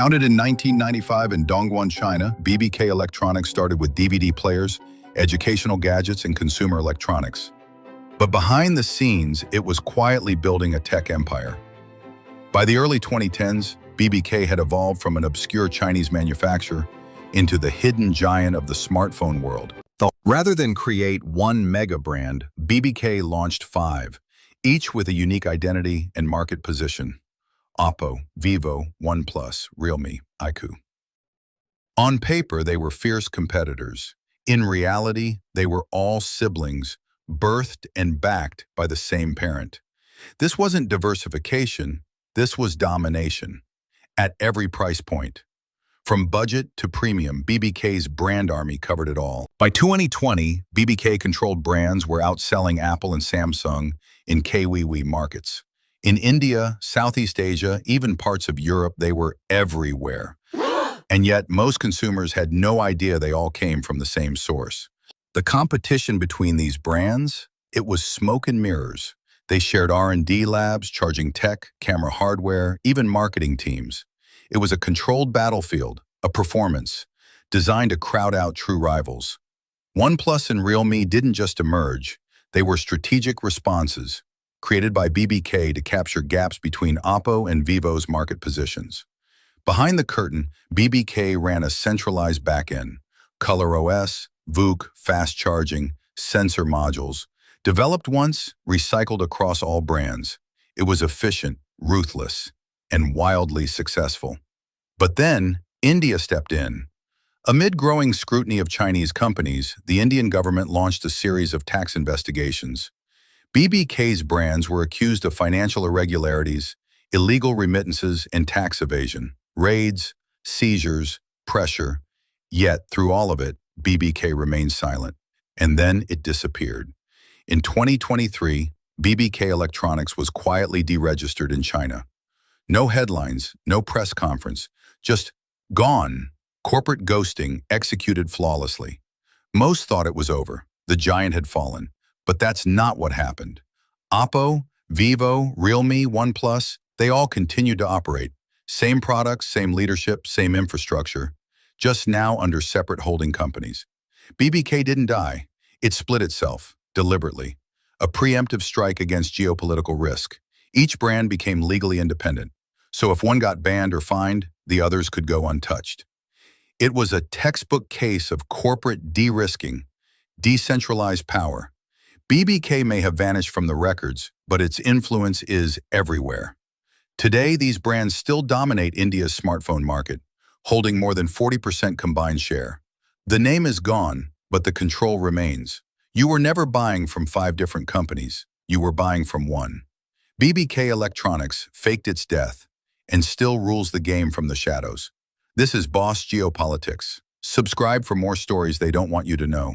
Founded in 1995 in Dongguan, China, BBK Electronics started with DVD players, educational gadgets, and consumer electronics. But behind the scenes, it was quietly building a tech empire. By the early 2010s, BBK had evolved from an obscure Chinese manufacturer into the hidden giant of the smartphone world. Rather than create one mega brand, BBK launched 5, each with a unique identity and market position: Oppo, Vivo, OnePlus, Realme, iQOO. On paper, they were fierce competitors. In reality, they were all siblings, birthed and backed by the same parent. This wasn't diversification, this was domination. At every price point. From budget to premium, BBK's brand army covered it all. By 2020, BBK-controlled brands were outselling Apple and Samsung in KWW markets. In India, Southeast Asia, even parts of Europe, they were everywhere. And yet, most consumers had no idea they all came from the same source. The competition between these brands, it was smoke and mirrors. They shared R&D labs, charging tech, camera hardware, even marketing teams. It was a controlled battlefield, a performance, designed to crowd out true rivals. OnePlus and Realme didn't just emerge, they were strategic responses, created by BBK to capture gaps between Oppo and Vivo's market positions. Behind the curtain, BBK ran a centralized backend, Color OS, VOOC, fast charging, sensor modules, developed once, recycled across all brands. It was efficient, ruthless, and wildly successful. But then, India stepped in. Amid growing scrutiny of Chinese companies, the Indian government launched a series of tax investigations. BBK's brands were accused of financial irregularities, illegal remittances, and tax evasion. Raids, seizures, pressure. Yet, through all of it, BBK remained silent. And then it disappeared. In 2023, BBK Electronics was quietly deregistered in China. No headlines, no press conference, just gone. Corporate ghosting executed flawlessly. Most thought it was over. The giant had fallen. But that's not what happened. Oppo, Vivo, Realme, OnePlus, they all continued to operate. Same products, same leadership, same infrastructure, just now under separate holding companies. BBK didn't die. It split itself, deliberately. A preemptive strike against geopolitical risk. Each brand became legally independent. So if one got banned or fined, the others could go untouched. It was a textbook case of corporate de-risking, decentralized power. BBK may have vanished from the records, but its influence is everywhere. Today, these brands still dominate India's smartphone market, holding more than 40% combined share. The name is gone, but the control remains. You were never buying from 5 different companies. You were buying from one. BBK Electronics faked its death and still rules the game from the shadows. This is Boss Geopolitics. Subscribe for more stories they don't want you to know.